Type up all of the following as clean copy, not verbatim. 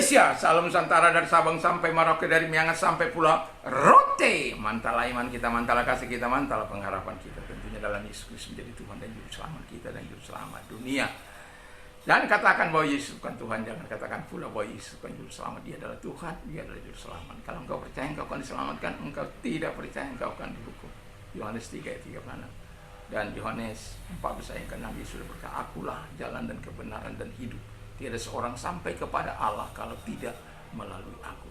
Indonesia, Salam Nusantara dari Sabang sampai Merauke, dari Miangas sampai Pulau Rote. Mantala iman kita, mantala kasih kita, mantala pengharapan kita. Tentunya dalam Yesus Kristus menjadi Tuhan dan Juru Selamat kita dan Juru Selamat dunia. Jangan katakan bahwa Yesus bukan Tuhan, jangan katakan pula bahwa Yesus bukan Juru Selamat. Dia adalah Tuhan, Dia adalah Juru Selamat. Kalau engkau percaya engkau akan diselamatkan, engkau tidak percaya engkau akan dihukum. Yohanes 3 ayat 36. Dan Yohanes 14 ayat 6, Yesus sudah berkata, akulah jalan dan kebenaran dan hidup. Tiada seorang sampai kepada Allah kalau tidak melalui aku.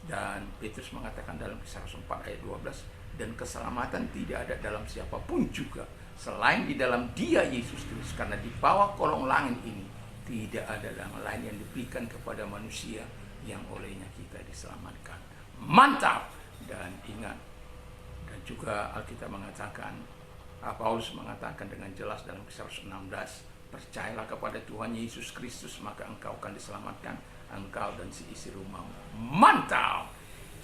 Dan Petrus mengatakan dalam Kisah Rasul 4 ayat 12, dan keselamatan tidak ada dalam siapapun juga selain di dalam Dia Yesus Kristus, karena di bawah kolong langit ini tidak ada nama lain yang diberikan kepada manusia yang olehnya kita diselamatkan. Mantap. Dan ingat, dan juga Alkitab mengatakan, Paulus mengatakan dengan jelas dalam Kisah Rasul 16, percayalah kepada Tuhan Yesus Kristus, maka engkau akan diselamatkan, engkau dan seisi rumahmu. Mantap.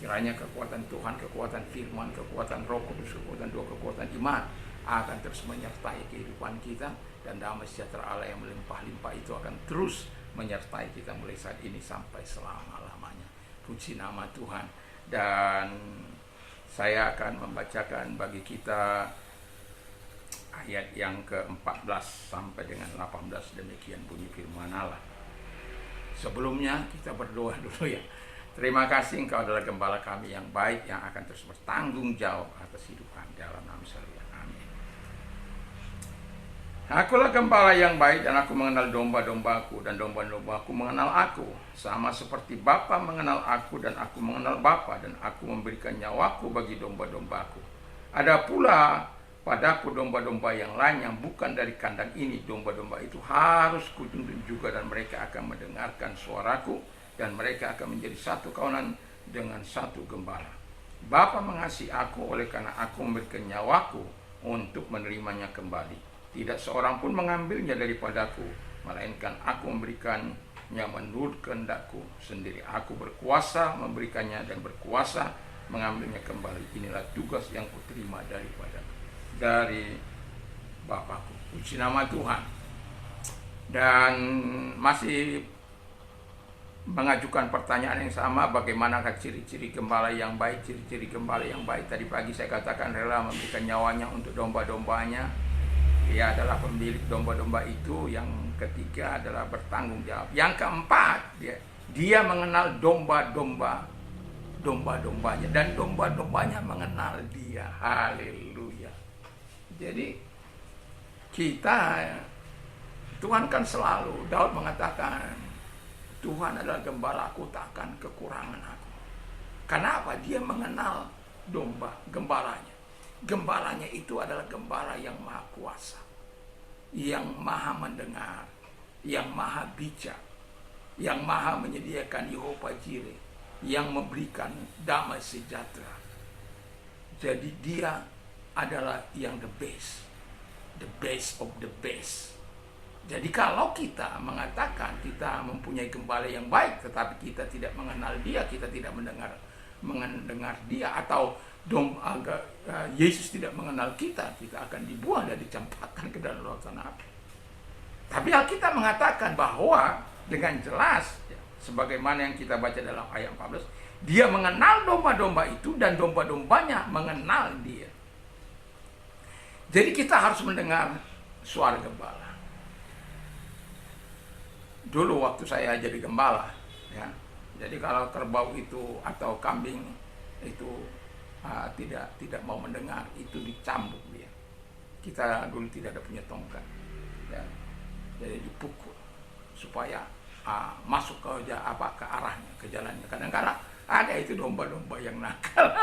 Kiranya kekuatan Tuhan, kekuatan firman, kekuatan Roh Kudus, kekuatan doa, kekuatan iman akan terus menyertai kehidupan kita, dan damai sejahtera Allah yang melimpah-limpah itu akan terus menyertai kita mulai saat ini sampai selama-lamanya. Puji nama Tuhan. Dan saya akan membacakan bagi kita ayat yang ke-14 sampai dengan 18. Demikian bunyi firman Allah. Sebelumnya kita berdoa dulu ya. Terima kasih Engkau adalah gembala kami yang baik, yang akan terus bertanggung jawab atas hidup kami, dalam nama Yesus. Amin. Akulah gembala yang baik, dan aku mengenal domba-dombaku, dan domba-dombaku mengenal aku, sama seperti Bapa mengenal aku, dan aku mengenal Bapa, dan aku memberikan nyawaku bagi domba-dombaku. Ada pula padaku domba-domba yang lain yang bukan dari kandang ini. Domba-domba itu harus kutuntun juga, dan mereka akan mendengarkan suaraku, dan mereka akan menjadi satu kawanan dengan satu gembala. Bapa mengasihi aku, oleh karena aku memberikan nyawaku untuk menerimanya kembali. Tidak seorang pun mengambilnya daripadaku, melainkan aku memberikannya menurut kehendakku sendiri. Aku berkuasa memberikannya dan berkuasa mengambilnya kembali. Inilah tugas yang kuterima dari Bapakku. Puji nama Tuhan. Dan masih mengajukan pertanyaan yang sama, bagaimanakah ciri-ciri gembala yang baik? Ciri-ciri gembala yang baik, tadi pagi saya katakan rela memberikan nyawanya untuk domba-dombanya. Dia adalah pemilik domba-domba itu. Yang ketiga adalah bertanggung jawab. Yang keempat, dia mengenal domba-dombanya, dan domba-dombanya mengenal dia. Haleluya. Jadi kita, Tuhan kan selalu, Daud mengatakan, Tuhan adalah gembalaku, takkan kekurangan aku. Kenapa? Dia mengenal domba, gembalanya. Gembalanya itu adalah gembala yang maha kuasa, yang maha mendengar, yang maha bijak, yang maha menyediakan Yehova Jireh, yang memberikan damai sejahtera. Jadi dia adalah yang the best of the best. Jadi kalau kita mengatakan kita mempunyai gembala yang baik, tetapi kita tidak mengenal dia, kita tidak mendengar dia, atau Yesus tidak mengenal kita, kita akan dibuang dan dicampakkan ke dalam lautan api. Tapi Alkitab mengatakan bahwa dengan jelas, sebagaimana yang kita baca dalam ayat 14, dia mengenal domba-domba itu, dan domba-dombanya mengenal dia. Jadi kita harus mendengar suara gembala. Dulu waktu saya jadi gembala, ya, jadi kalau kerbau itu atau kambing itu tidak mau mendengar, itu dicambuk dia. Kita dulu tidak ada punya tongkat, ya, jadi dipukul supaya masuk ke arahnya, ke jalannya. Kadang-kadang ada itu domba-domba yang nakal.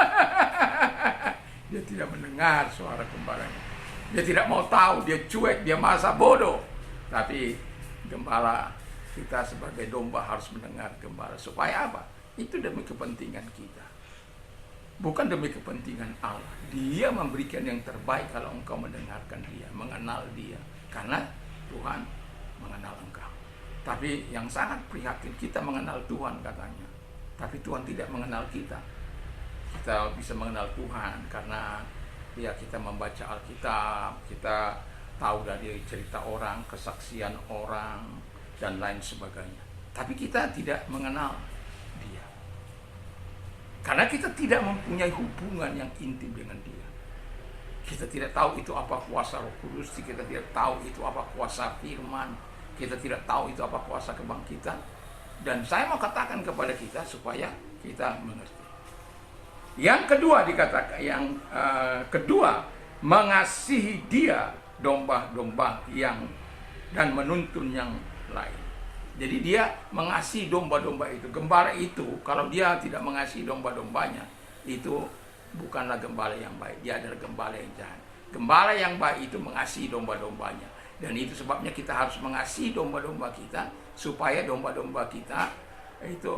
Dia tidak mendengar suara gembalanya, dia tidak mau tahu, dia cuek, dia masa bodoh. Tapi gembala, kita sebagai domba harus mendengar gembala. Supaya apa? Itu demi kepentingan kita, bukan demi kepentingan Allah. Dia memberikan yang terbaik kalau engkau mendengarkan dia, mengenal dia, karena Tuhan mengenal engkau. Tapi yang sangat prihatin, kita mengenal Tuhan katanya, tapi Tuhan tidak mengenal kita. Kita bisa mengenal Tuhan karena ya kita membaca Alkitab, kita tahu dari cerita orang, kesaksian orang, dan lain sebagainya. Tapi kita tidak mengenal Dia. Karena kita tidak mempunyai hubungan yang intim dengan Dia. Kita tidak tahu itu apa kuasa Roh Kudus, kita tidak tahu itu apa kuasa firman, kita tidak tahu itu apa kuasa kebangkitan. Dan saya mau katakan kepada kita supaya kita mengerti. Yang kedua dikatakan, kedua, mengasihi Dia domba-domba yang dan menuntun yang lain. Jadi dia mengasihi domba-domba itu. Gembala itu kalau dia tidak mengasihi domba-dombanya, itu bukanlah gembala yang baik. Dia adalah gembala yang jahat. Gembala yang baik itu mengasihi domba-dombanya. Dan itu sebabnya kita harus mengasihi domba-domba kita, supaya domba-domba kita itu,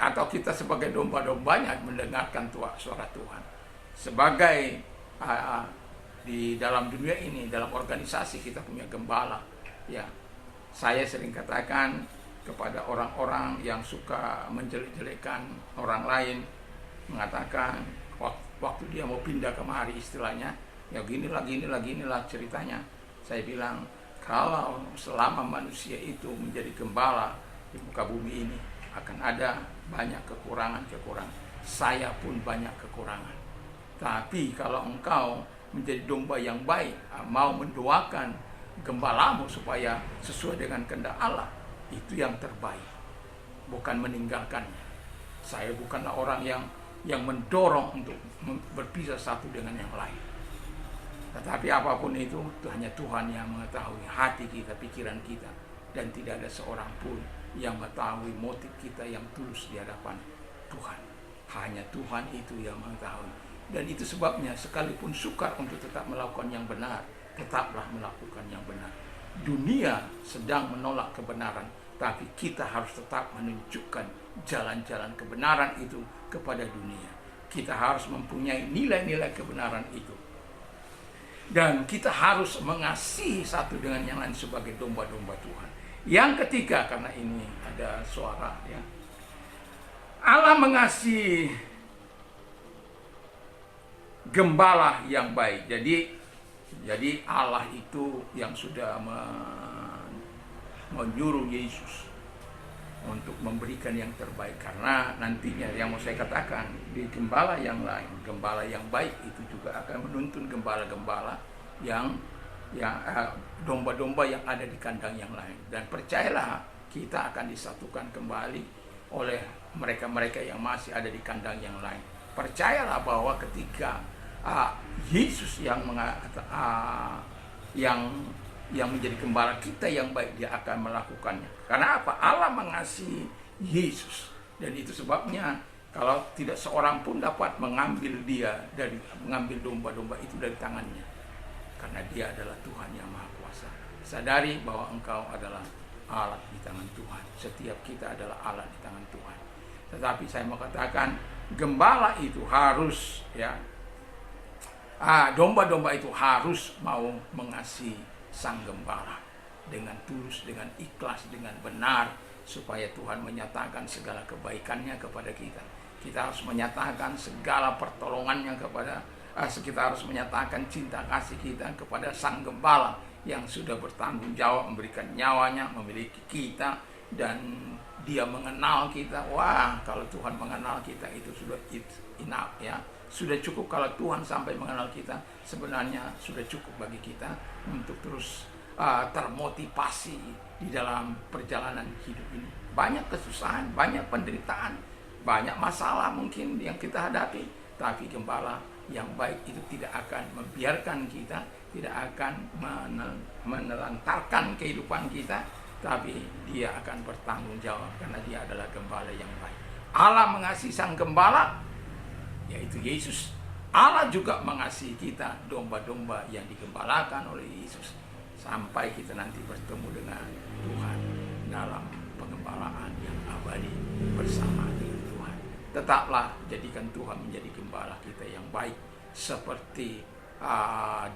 atau kita sebagai domba-dombanya, mendengarkan suara Tuhan. Sebagai di dalam dunia ini, dalam organisasi kita punya gembala, ya. Saya sering katakan kepada orang-orang yang suka menjelek-jelekan orang lain, mengatakan waktu dia mau pindah kemari, istilahnya, ya ginilah ceritanya. Saya bilang, kalau selama manusia itu menjadi gembala di muka bumi ini, akan ada banyak kekurangan-kekurangan. Saya pun banyak kekurangan. Tapi kalau engkau menjadi domba yang baik, mau mendoakan gembalamu supaya sesuai dengan kehendak Allah, itu yang terbaik, bukan meninggalkannya. Saya bukanlah orang yang mendorong untuk berpisah satu dengan yang lain. Tetapi apapun itu hanya Tuhan yang mengetahui hati kita, pikiran kita, dan tidak ada seorang pun yang mengetahui motif kita yang tulus di hadapan Tuhan. Hanya Tuhan itu yang mengetahui. Dan itu sebabnya sekalipun sukar untuk tetap melakukan yang benar, tetaplah melakukan yang benar. Dunia sedang menolak kebenaran, tapi kita harus tetap menunjukkan jalan-jalan kebenaran itu kepada dunia. Kita harus mempunyai nilai-nilai kebenaran itu. Dan kita harus mengasihi satu dengan yang lain sebagai domba-domba Tuhan. Yang ketiga, karena ini ada suara, ya. Allah mengasihi gembala yang baik. Jadi Allah itu yang sudah menyuruh Yesus untuk memberikan yang terbaik. Karena nantinya yang mau saya katakan, di gembala yang lain, gembala yang baik itu juga akan menuntun gembala-gembala yang domba-domba yang ada di kandang yang lain. Dan percayalah, kita akan disatukan kembali oleh mereka-mereka yang masih ada di kandang yang lain. Percayalah bahwa ketika Yesus yang menjadi gembala kita yang baik, Dia akan melakukannya. Karena apa? Allah mengasihi Yesus, dan itu sebabnya kalau tidak seorang pun dapat mengambil domba-domba itu dari tangannya, karena Dia adalah Tuhan yang Maha Kuasa. Sadari bahwa engkau adalah alat di tangan Tuhan. Setiap kita adalah alat di tangan Tuhan. Tetapi saya mau katakan, gembala itu harus, ya, domba-domba itu harus mau mengasihi sang gembala dengan tulus, dengan ikhlas, dengan benar, supaya Tuhan menyatakan segala kebaikannya kepada kita. Kita harus menyatakan segala pertolongannya kepada kita harus menyatakan cinta kasih kita kepada sang gembala yang sudah bertanggung jawab memberikan nyawanya, memiliki kita, dan Dia mengenal kita. Wah, kalau Tuhan mengenal kita itu sudah enough, ya. Sudah cukup. Kalau Tuhan sampai mengenal kita, sebenarnya sudah cukup bagi kita untuk terus termotivasi di dalam perjalanan hidup ini. Banyak kesusahan, banyak penderitaan, banyak masalah mungkin yang kita hadapi, tapi gembala yang baik itu tidak akan membiarkan kita, tidak akan menelantarkan kehidupan kita, tapi Dia akan bertanggung jawab karena Dia adalah gembala yang baik. Allah mengasihi sang gembala, yaitu Yesus. Allah juga mengasihi kita, domba-domba yang digembalakan oleh Yesus, sampai kita nanti bertemu dengan Tuhan dalam pengembalaan yang abadi bersama dengan Tuhan. Tetaplah jadikan Tuhan menjadi gembala kita yang baik, seperti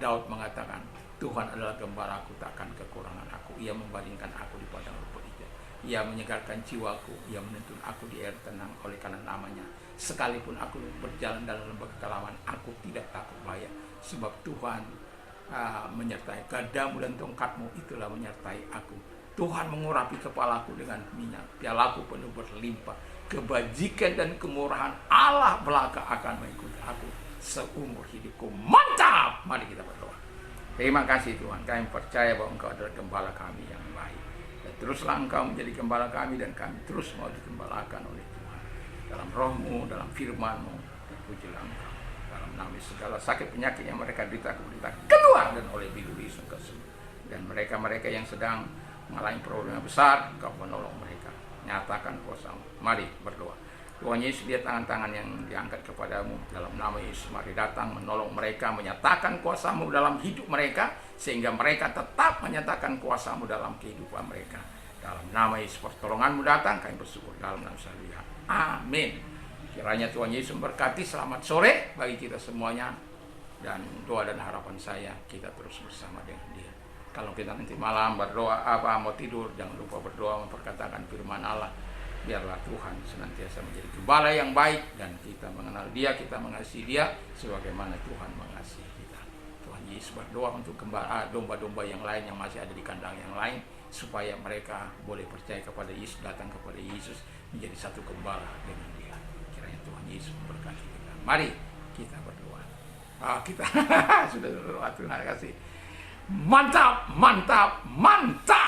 Daud mengatakan, Tuhan adalah gembalaku, takkan kekurangan aku. Ia membaringkan aku di padang rumput hijau. Ia menyegarkan jiwaku, Ia menuntun aku di air tenang oleh karena namanya. Sekalipun aku berjalan dalam lembah kekelaman, aku tidak takut bahaya, sebab Tuhan menyertai. Gadamu dan tongkatmu itulah menyertai aku. Tuhan mengurapi kepalaku dengan minyak, pialaku penuh berlimpah. Kebajikan dan kemurahan Allah belaka akan mengikuti aku seumur hidupku. Mantap! Mari kita berdoa. Terima kasih Tuhan, kami percaya bahwa Engkau adalah gembala kami yang baik. Dan teruslah Engkau menjadi gembala kami, dan kami terus mau digembalakan oleh Tuhan. Dalam roh-Mu, dalam firman-Mu, dan pujilah Engkau. Dalam nama segala sakit penyakit yang mereka derita keluar, dan oleh bidu Yesus Engkau sembuh. Dan mereka-mereka yang sedang mengalami problem yang besar, Engkau menolong mereka. Nyatakan kuasa-Mu. Mari berdoa. Tuhan Yesus, lihat tangan-tangan yang diangkat kepadamu. Dalam nama Yesus, mari datang menolong mereka, menyatakan kuasa-Mu dalam hidup mereka, sehingga mereka tetap menyatakan kuasa-Mu dalam kehidupan mereka. Dalam nama Yesus, pertolongan-Mu datang, kami bersyukur dalam nama Yesus. Amin. Kiranya Tuhan Yesus memberkati. Selamat sore bagi kita semuanya. Dan doa dan harapan saya, kita terus bersama dengan Dia. Kalau kita nanti malam berdoa mau tidur, jangan lupa berdoa, memperkatakan firman Allah. Biarlah Tuhan senantiasa menjadi gembala yang baik, dan kita mengenal Dia, kita mengasihi Dia sebagaimana Tuhan mengasihi kita. Tuhan Yesus berdoa untuk domba-domba yang lain yang masih ada di kandang yang lain, supaya mereka boleh percaya kepada Yesus, datang kepada Yesus, menjadi satu gembala dengan Dia. Kiranya Tuhan Yesus memberkati kita. Mari kita berdoa. Kita sudah berdoa. Terima kasih. Mantap, mantap, mantap.